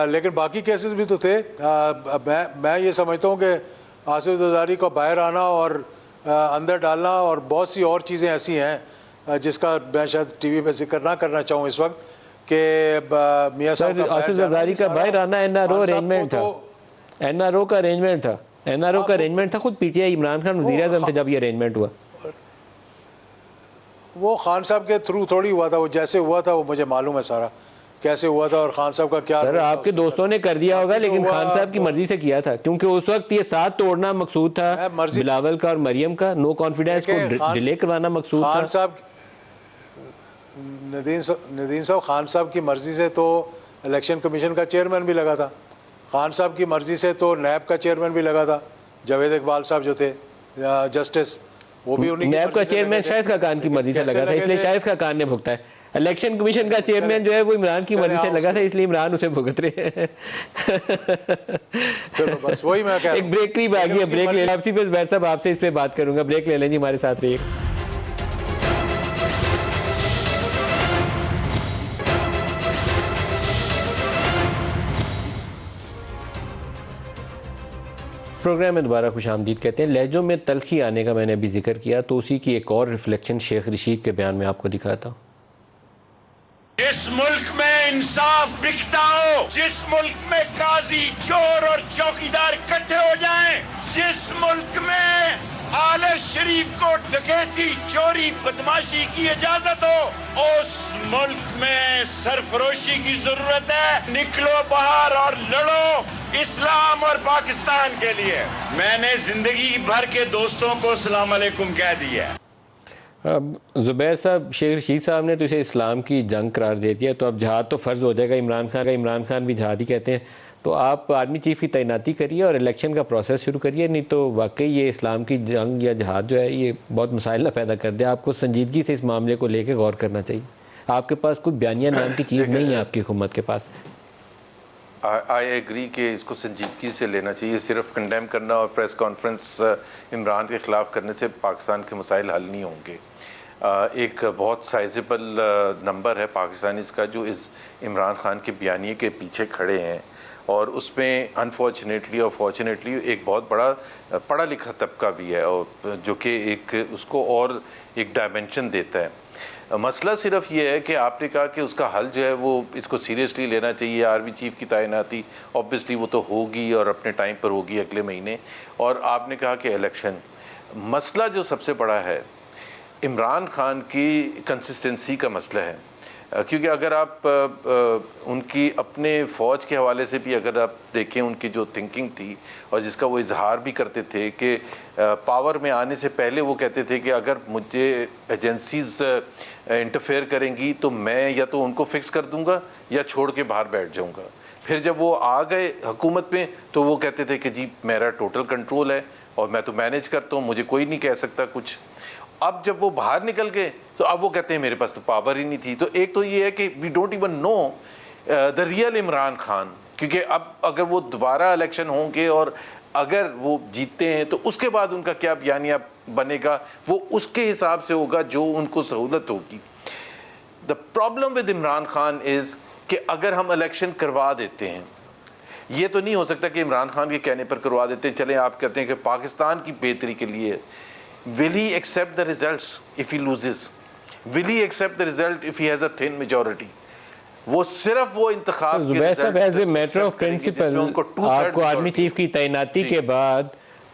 لیکن باقی کیسز بھی تو تھے. میں یہ سمجھتا ہوں کہ آصف زرداری کو باہر آنا اور اندر ڈالنا اور بہت سی اور چیزیں ایسی ہیں جس کا میں شاید ٹی وی پہ ذکر نہ کرنا چاہوں اس وقت, کہ میاں صاحب کا آصف زرداری کا باہر آنا NRO ارینجمنٹ تھا. NRO کا ارینجمنٹ تھا. NRO کا ارینجمنٹ تھا. خود PTI عمران خان وزیر اعظم تھے جب یہ ارینجمنٹ ہوا. وہ خان صاحب کے تھرو تھوڑی ہوا تھا, وہ جیسے ہوا تھا وہ مجھے معلوم ہے سارا کیسے ہوا تھا, اور خان صاحب کا کیا. سر آپ کے دوستوں نے کر دیا ہوگا, لیکن خان صاحب کی مرضی سے کیا تھا, کیونکہ اس وقت یہ ساتھ توڑنا مقصود تھا بلاول کا اور مریم کا. نو کانفیڈنس کو ڈیلے کروانا مقصود تھا. خان صاحب ندیم صاحب خان صاحب کی مرضی سے تو الیکشن کمیشن کا چیئرمین بھی لگا تھا. خان صاحب کی مرضی سے تو نیب کا چیئرمین بھی لگا تھا. جاوید اقبال صاحب جو تھے جسٹس, وہ بھی انہیں نیب کا چیئرمین شاہد خاقان کی مرضی سے لگا تھا, اس لیے شاہد خاقان نے بھگتا ہے. الیکشن کمیشن کا چیئرمین جو ہے وہ عمران کی مرضی سے لگا تھا, اس لیے عمران اسے بھگت رہے ہیں. چلو بس وہی میں کہہ رہا ہوں. ایک بریک قریب آ گئی ہے, بریک لے لیں. آپ سے زبیر صاحب آپ سے اس پہ بات کروں گا. بریک لے لیں جی, ہمارے ساتھ رہیے. پروگرام میں دوبارہ خوش آمدید کہتے ہیں. لہجوں میں تلخی آنے کا میں نے ابھی ذکر کیا, تو اسی کی ایک اور ریفلیکشن شیخ رشید کے بیان میں آپ کو دکھاتا ہوں. اس ملک میں انصاف بکتا ہو, جس ملک میں قاضی چور اور چوکیدار اکٹھے ہو جائیں, جس ملک میں آل شریف کو ڈکیتی چوری بدماشی کی اجازت ہو, اس ملک میں سرفروشی کی ضرورت ہے. نکلو باہر اور لڑو اسلام اور پاکستان کے لیے. میں نے زندگی بھر کے دوستوں کو السلام علیکم کہہ دیا. اب زبیر صاحب, شیخ رشید صاحب نے تو اسے اسلام کی جنگ قرار دے دیا, تو اب جہاد تو فرض ہو جائے گا عمران خان کا. عمران خان بھی جہاد ہی کہتے ہیں. تو آپ آرمی چیف کی تعیناتی کریے اور الیکشن کا پروسیس شروع کریے, نہیں تو واقعی یہ اسلام کی جنگ یا جہاد جو ہے یہ بہت مسائل پیدا کر دے. آپ کو سنجیدگی سے اس معاملے کو لے کے غور کرنا چاہیے. آپ کے پاس کوئی بیانیہ نام کی چیز نہیں ہے آپ کی حکومت کے پاس. آئی ایگری کہ اس کو سنجیدگی سے لینا چاہیے. صرف کنڈیم کرنا اور پریس کانفرنس عمران کے خلاف کرنے سے پاکستان کے مسائل حل نہیں ہوں گے. ایک بہت سائزیبل نمبر ہے پاکستانیز کا جو اس عمران خان کے بیانیے کے پیچھے کھڑے ہیں, اور اس میں انفارچونیٹلی اور فارچونیٹلی ایک بہت بڑا پڑھا لکھا طبقہ بھی ہے, اور جو کہ ایک اس کو اور ایک ڈائمنشن دیتا ہے. مسئلہ صرف یہ ہے کہ آپ نے کہا کہ اس کا حل جو ہے وہ اس کو سیریسلی لینا چاہیے. آرمی چیف کی تعیناتی اوبیسلی وہ تو ہوگی اور اپنے ٹائم پر ہوگی اگلے مہینے. اور آپ نے کہا کہ الیکشن, مسئلہ جو سب سے بڑا ہے عمران خان کی کنسسٹنسی کا مسئلہ ہے. کیونکہ اگر آپ ان کی اپنے فوج کے حوالے سے بھی اگر آپ دیکھیں ان کی جو تھنکنگ تھی اور جس کا وہ اظہار بھی کرتے تھے کہ پاور میں آنے سے پہلے وہ کہتے تھے کہ اگر مجھے ایجنسیز انٹرفیئر کریں گی تو میں یا تو ان کو فکس کر دوں گا یا چھوڑ کے باہر بیٹھ جاؤں گا. پھر جب وہ آ گئے حکومت میں تو وہ کہتے تھے کہ جی میرا ٹوٹل کنٹرول ہے اور میں تو مینیج کرتا ہوں, مجھے کوئی نہیں کہہ سکتا کچھ. اب جب وہ باہر نکل گئے تو اب وہ کہتے ہیں میرے پاس تو پاور ہی نہیں تھی. تو ایک تو یہ ہے کہ we don't even know the real Imran Khan, کیونکہ اب اگر وہ دوبارہ الیکشن ہوں گے اور اگر وہ جیتتے ہیں تو اس کے بعد ان کا کیا بیانیہ بنے گا وہ اس کے حساب سے ہوگا جو ان کو سہولت ہوگی. The problem with Imran Khan is کہ اگر ہم الیکشن کروا دیتے ہیں, یہ تو نہیں ہو سکتا کہ عمران خان کے کہنے پر کروا دیتے ہیں, چلیں آپ کہتے ہیں کہ پاکستان کی بہتری کے لیے. Will he accept the results if he loses? Will he accept the result if he has a thin majority? وہ صرف وہ انتخاب کے زبیر صاحب as a matter of accept کریں گے جس پرنسپل میں ان کو 2/3 آپ کو آرمی majority چیف کی تعیناتی جی. کے بعد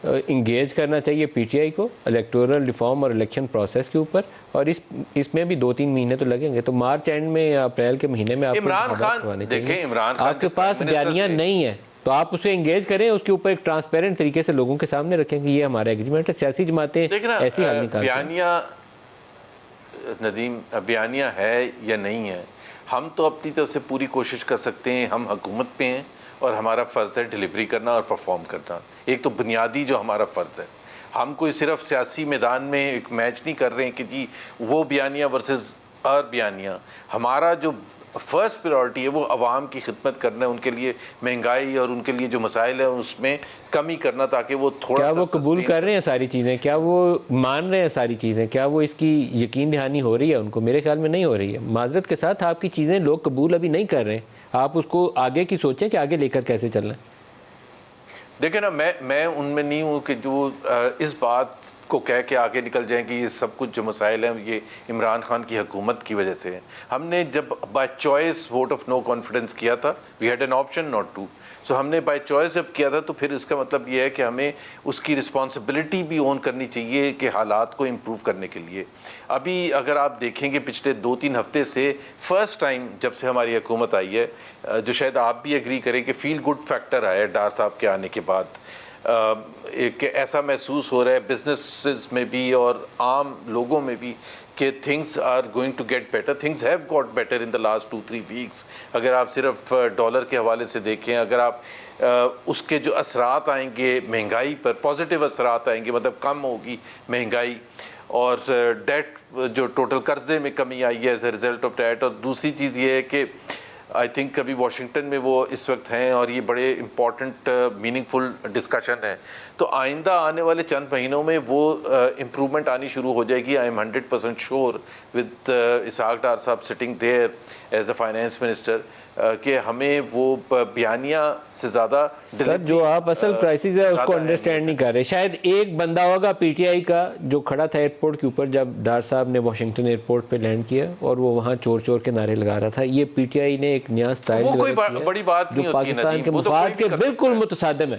انگیج کرنا چاہیے پی ٹی آئی کو الیکٹورل ریفارم اور الیکشن پروسیس کے اوپر, اور اس میں بھی 2-3 مہینے تو لگیں گے. تو مارچ اینڈ میں یا اپریل کے مہینے میں آپ کو عمران انتخابات خان کروانے دیکھیں, چاہیے. عمران خان آپ کے پاس بیانیہ نہیں ہے تو آپ اسے انگیج کریں, اس کے اوپر ایک ٹرانسپیرنٹ طریقے سے لوگوں کے سامنے رکھیں کہ یہ ہمارا ایگریمنٹ ہے. سیاسی جماعتیں ایسی حل نکالتی ہیں. بیانیہ ندیم بیانیہ ہے یا نہیں ہے, ہم تو اپنی طرف سے پوری کوشش کر سکتے ہیں. ہم حکومت پہ ہیں اور ہمارا فرض ہے ڈیلیوری کرنا اور پرفارم کرنا. ایک تو بنیادی جو ہمارا فرض ہے, ہم کوئی صرف سیاسی میدان میں ایک میچ نہیں کر رہے ہیں کہ جی وہ بیانیہ ورسز اور بیانیہ. ہمارا جو فرسٹ پریورٹی ہے وہ عوام کی خدمت کرنا ہے, ان کے لیے مہنگائی اور ان کے لیے جو مسائل ہیں اس میں کمی کرنا تاکہ وہ تھوڑا کیا سا وہ قبول کر رہے ہیں ساری چیزیں, کیا وہ مان رہے ہیں ساری چیزیں, کیا وہ اس کی یقین دہانی ہو رہی ہے ان کو؟ میرے خیال میں نہیں ہو رہی ہے. معذرت کے ساتھ آپ کی چیزیں لوگ قبول ابھی نہیں کر رہے ہیں. آپ اس کو آگے کی سوچیں کہ آگے لے کر کیسے چلنا ہے. دیکھیں نا, میں ان میں نہیں ہوں کہ جو اس بات کو کہہ کے آگے نکل جائیں کہ یہ سب کچھ جو مسائل ہیں یہ عمران خان کی حکومت کی وجہ سے ہیں. ہم نے جب by choice vote of no confidence کیا تھا, we had an option not to. So ہم نے بائی چوائس جب کیا تھا تو پھر اس کا مطلب یہ ہے کہ ہمیں اس کی رسپانسبلٹی بھی اون کرنی چاہیے کہ حالات کو امپروو کرنے کے لیے. ابھی اگر آپ دیکھیں گے پچھلے 2-3 ہفتے سے فرسٹ ٹائم جب سے ہماری حکومت آئی ہے, جو شاید آپ بھی ایگری کریں کہ فیل گڈ فیکٹر آیا ہے ڈار صاحب کے آنے کے بعد, کہ ایسا محسوس ہو رہا ہے بزنسز میں بھی اور عام لوگوں میں بھی کہ things are going to get better. Things have got better in the last 2-3 weeks. اگر آپ صرف ڈالر کے حوالے سے دیکھیں, اگر آپ اس کے جو اثرات آئیں گے مہنگائی پر, پازیٹیو اثرات آئیں گے, مطلب کم ہوگی مہنگائی, اور ڈیٹ جو ٹوٹل قرضے میں کمی آئی ہے as a result of that. اور دوسری چیز یہ ہے کہ آئی تھنک ابھی واشنگٹن میں وہ اس وقت ہیں اور یہ بڑے امپورٹنٹ میننگ فل ڈسکشن ہے, تو آئندہ آنے والے چند مہینوں میں وہ امپرومنٹ آنی شروع ہو جائے گی. I am 100% sure with Ishaq Dar صاحب sitting there as a finance minister کہ ہمیں وہ بیانیہ سے زیادہ سر جو آپ اصل کرائسس ہے اس کو انڈرسٹینڈ نہیں کر رہے. شاید ایک بندہ ہوگا پی ٹی آئی کا جو کھڑا تھا ایئرپورٹ کے اوپر جب ڈار صاحب نے واشنگٹن ایئرپورٹ پہ لینڈ کیا اور وہ وہاں چور چور کے نعرے لگا رہا تھا. یہ پی ٹی آئی نے ایک نیا سٹائل کوئی بڑی بات نہیں جو ہوتی پاکستان کے مفاد کے بالکل متصادم ہے,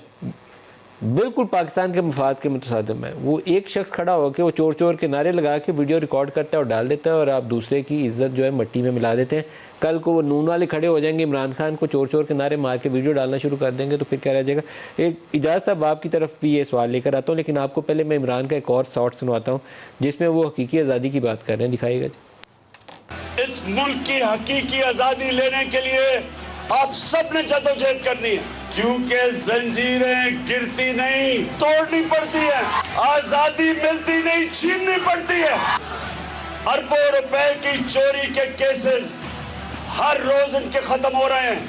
بالکل پاکستان کے مفاد کے متصادم ہے. وہ ایک شخص کھڑا ہو کے وہ چور چور کے نعرے لگا کے ویڈیو ریکارڈ کرتا ہے اور ڈال دیتا ہے, اور آپ دوسرے کی عزت جو ہے مٹی میں ملا دیتے ہیں. کل کو وہ نون والے کھڑے ہو جائیں گے, عمران خان کو چور چور کے نعرے مار کے ویڈیو ڈالنا شروع کر دیں گے, تو پھر کیا رہ جائے گا. ایک اجازت صاحب آپ کی طرف بھی یہ سوال لے کر آتا ہوں, لیکن آپ کو پہلے میں عمران کا ایک اور شارٹ سنواتا ہوں جس میں وہ حقیقی آزادی کی بات کر رہے ہیں. دکھائیے گا جی. اس ملک کی حقیقی آزادی لینے کے لیے آپ سب نے جدوجہد کرنی ہے, کیونکہ زنجیریں گرتی نہیں توڑنی پڑتی ہیں, آزادی ملتی نہیں چھیننی پڑتی ہے. اربوں روپے کی چوری کے کیسز ہر روز ان کے ختم ہو رہے ہیں.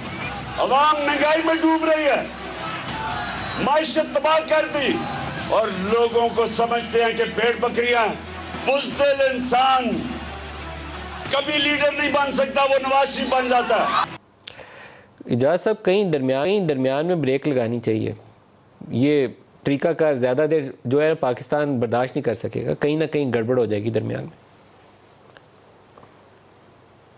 عوام مہنگائی میں ڈوب رہی ہے, معیشت تباہ کر دی, اور لوگوں کو سمجھتے ہیں کہ بھیڑ بکریاں. بزدل انسان کبھی لیڈر نہیں بن سکتا, وہ نواز شریف بن جاتا ہے. اجازت صاحب کہیں درمیان میں بریک لگانی چاہیے. یہ طریقہ کار زیادہ دیر جو ہے پاکستان برداشت نہیں کر سکے گا, کہیں نہ کہیں گڑبڑ ہو جائے گی درمیان میں.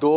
2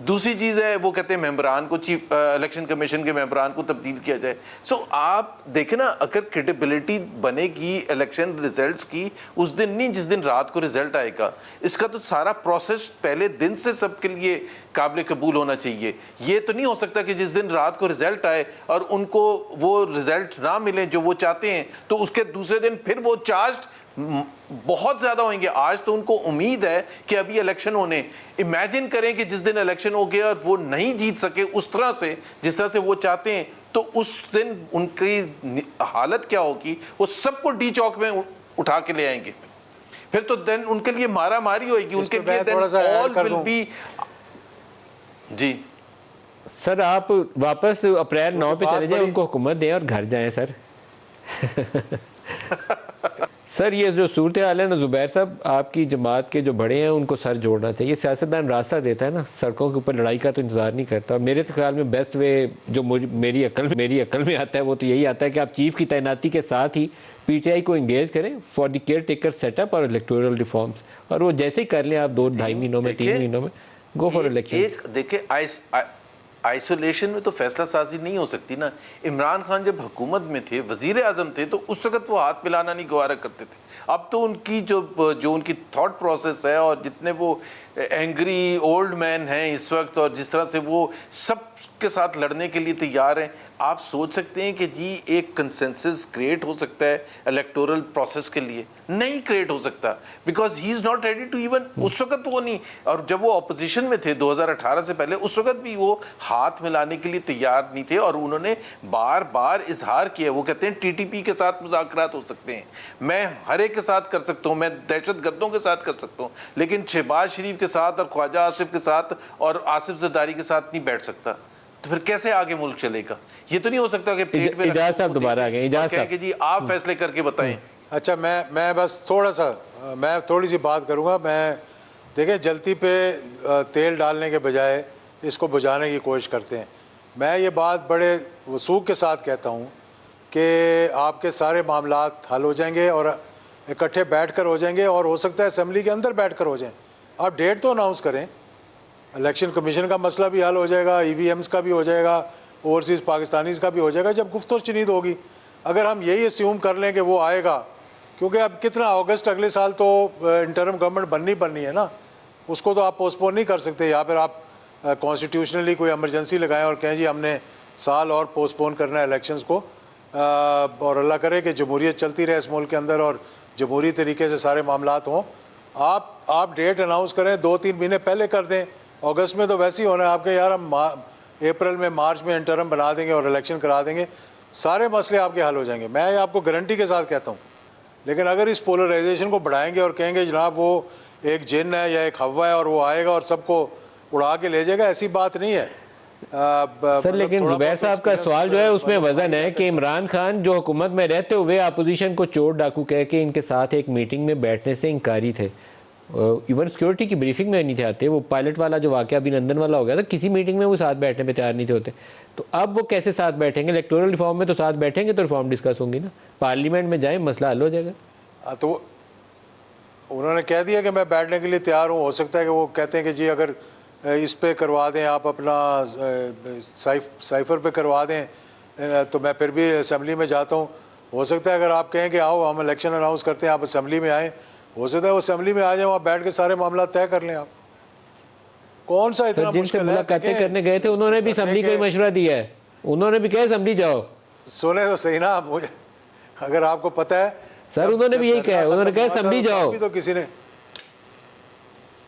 دوسری چیز ہے وہ کہتے ہیں ممبران کو چیف الیکشن کمیشن کے ممبران کو تبدیل کیا جائے. سو آپ دیکھیں نا, اگر کریڈیبلٹی بنے گی الیکشن ریزلٹس کی اس دن نہیں جس دن رات کو ریزلٹ آئے گا. اس کا تو سارا پروسیس پہلے دن سے سب کے لیے قابل قبول ہونا چاہیے. یہ تو نہیں ہو سکتا کہ جس دن رات کو ریزلٹ آئے اور ان کو وہ ریزلٹ نہ ملیں جو وہ چاہتے ہیں تو اس کے دوسرے دن پھر وہ چارجڈ بہت زیادہ ہوئیں گے. آج تو ان کو امید ہے کہ ابھی الیکشن ہونے, امیجن کریں کہ جس دن الیکشن ہو گیا اور وہ نہیں جیت سکے اس طرح سے جس طرح سے وہ چاہتے ہیں, تو اس دن ان کی حالت کیا ہوگی. وہ سب کو ڈی چوک میں اٹھا کے لے آئیں گے. پھر تو دن ان کے لیے مارا ماری ہوئے گی, ان کے لیے دن آل ول بی. جی سر آپ واپس اپریل 9 پہ چلے جائیں, ان کو حکومت دیں اور گھر جائیں سر. سر یہ جو صورتحال ہے نا زبیر صاحب, آپ کی جماعت کے جو بڑے ہیں ان کو سر جوڑنا چاہیے. سیاستدان راستہ دیتا ہے نا, سڑکوں کے اوپر لڑائی کا تو انتظار نہیں کرتا. اور میرے خیال میں بیسٹ وے جو میری عقل میں آتا ہے وہ تو یہی آتا ہے کہ آپ چیف کی تعیناتی کے ساتھ ہی پی ٹی آئی کو انگیج کریں for the caretaker setup اور الیکٹورل ریفارمس, اور وہ جیسے ہی کر لیں آپ 2-2.5 مہینوں میں 3 مہینوں میں گو فار الیکشن. ایک دیکھیں آئسولیشن میں تو فیصلہ سازی نہیں ہو سکتی نا. عمران خان جب حکومت میں تھے, وزیر اعظم تھے, تو اس وقت وہ ہاتھ ملانا نہیں گوارا کرتے تھے. اب تو ان کی جو ان کی تھاٹ پروسیس ہے اور جتنے وہ اینگری اولڈ مین ہیں اس وقت, اور جس طرح سے وہ سب کے ساتھ لڑنے کے لیے تیار ہیں, آپ سوچ سکتے ہیں کہ جی ایک کنسنسس کریٹ ہو سکتا ہے الیکٹورل پروسیس کے لیے؟ نہیں کریٹ ہو سکتا, because he is not ready to even. اس وقت وہ نہیں, اور جب وہ اپوزیشن میں تھے 2018 سے پہلے, اس وقت بھی وہ ہاتھ ملانے کے لیے تیار نہیں تھے. اور انہوں نے بار بار اظہار کیا, وہ کہتے ہیں ٹی ٹی پی کے ساتھ مذاکرات ہو سکتے ہیں, میں ہر ایک کے ساتھ کر سکتا ہوں, میں دہشت گردوں کے ساتھ کر سکتا ہوں, لیکن شہباز شریف کے ساتھ اور خواجہ آصف کے ساتھ اور آصف زرداری کے ساتھ نہیں بیٹھ سکتا. تو پھر کیسے آگے ملک چلے گا؟ یہ تو نہیں ہو سکتا کہ پیٹ پہ اجازت صاحب دوبارہ آ گئے, اجازت صاحب کہ جی آپ فیصلے کر کے بتائیں. اچھا میں بس تھوڑی سی بات کروں گا. میں دیکھیں جلتی پہ تیل ڈالنے کے بجائے اس کو بجھانے کی کوشش کرتے ہیں. میں یہ بات بڑے وثوق کے ساتھ کہتا ہوں کہ آپ کے سارے معاملات حل ہو جائیں گے اور اکٹھے بیٹھ کر ہو جائیں گے, اور ہو سکتا ہے اسمبلی کے اندر بیٹھ کر ہو جائیں. آپ ڈیٹ تو اناؤنس کریں, الیکشن کمیشن کا مسئلہ بھی حل ہو جائے گا, ای وی ایمز کا بھی ہو جائے گا, اوورسیز پاکستانیز کا بھی ہو جائے گا جب گفت و شنید ہوگی. اگر ہم یہی اسیوم کر لیں کہ وہ آئے گا, کیونکہ اب کتنا اگست اگلے سال تو انٹرم گورنمنٹ بننی ہے نا, اس کو تو آپ پوسٹ پون نہیں کر سکتے. یا پھر آپ کانسٹیٹیوشنلی کوئی ایمرجنسی لگائیں اور کہیں جی ہم نے سال اور پوسٹ پون کرنا ہے الیکشنز کو, اور اللہ کرے کہ جمہوریت چلتی رہے اس ملک کے اندر اور جمہوری طریقے سے سارے معاملات ہوں. آپ ڈیٹ اناؤنس کریں, 2-3 مہینے پہلے کر دیں. اگست میں تو ویسے ہی ہونا ہے آپ کے, یار ہم اپریل میں مارچ میں انٹرم بنا دیں گے اور الیکشن کرا دیں گے, سارے مسئلے آپ کے حل ہو جائیں گے. میں آپ کو گارنٹی کے ساتھ کہتا ہوں. لیکن اگر اس پولرائزیشن کو بڑھائیں گے اور کہیں گے جناب وہ ایک جن ہے یا ایک ہوا ہے اور وہ آئے گا اور سب کو اڑا کے لے جائے گا, ایسی بات نہیں ہے سر. لیکن زبیر صاحب کا سوال جو ہے اس میں وزن ہے کہ عمران خان جو حکومت میں رہتے ہوئے اپوزیشن کو چور ڈاکو کہہ کے ان کے ساتھ ایک میٹنگ میں بیٹھنے سے انکاری تھے. ایون سیکورٹی کی بریفنگ میں نہیں تھے آتے. وہ پائلٹ والا جو واقعہ ابھی نندن والا ہو گیا تھا, کسی میٹنگ میں وہ ساتھ بیٹھنے پہ تیار نہیں تھے ہوتے. تو اب وہ کیسے ساتھ بیٹھیں گے؟ الیکٹورل ریفارم میں تو ساتھ بیٹھیں گے تو ریفارم ڈسکس ہوں گی نا, پارلیمنٹ میں جائیں مسئلہ حل ہو جائے گا. تو انہوں نے کہہ دیا کہ میں بیٹھنے کے لیے تیار ہوں. ہو سکتا ہے کہ وہ کہتے ہیں کہ جی اگر اس پہ کروا دیں آپ اپنا سائفر پہ کروا دیں تو میں پھر بھی اسمبلی میں جاتا ہوں. ہو سکتا ہے اگر آپ کہیں کہ آؤ ہم الیکشن اناؤنس کرتے ہیں آپ اسمبلی میں آئیں, ہو سکتا ہے وہ اسمبلی میں آ جائیں, وہاں بیٹھ کے سارے معاملات طے کر لیں. آپ کون سا اتنا جن سے ملاقاتیں کرنے گئے تھے انہوں نے بھی اسمبلی کا مشورہ دیا ہے, انہوں نے بھی کہا اسمبلی جاؤ. سنیں تو صحیح نا, مجھے اگر آپ کو پتہ ہے سر انہوں نے بھی یہی کہا ہے, انہوں نے کہا اسمبلی جاؤ. تو کسی نے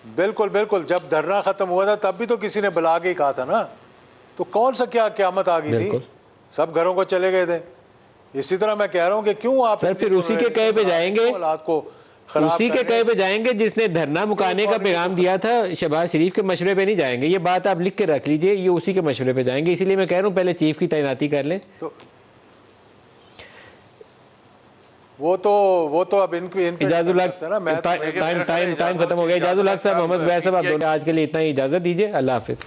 بالکل جب دھرنا ختم ہوا تھا تب بھی تو کسی نے بلا کے ہی کہا تھا نا. تو کون سا کیا قیامت آ گئی تھی, سب گھروں کو چلے گئے تھے. اسی طرح میں کہہ رہا ہوں کہ کیوں آپ سر پھر اسی کے کہے پہ جائیں گے, اسی کے کہے پہ جائیں گے جس نے دھرنا مکانے کا پیغام دیا تھا, شہباز شریف کے مشورے پہ نہیں جائیں گے. یہ بات آپ لکھ کے رکھ لیجئے, یہ اسی کے مشورے پہ جائیں گے. اسی لیے میں کہہ رہا ہوں پہلے چیف کی تعیناتی کر لیں. وہ تو اب ان اجازت الحق ٹائم ختم ہو گیا. اجازت الحق صاحب, محمد زبیر صاحب, آپ دونوں آج کے لیے اتنا ہی اجازت دیجئے. اللہ حافظ.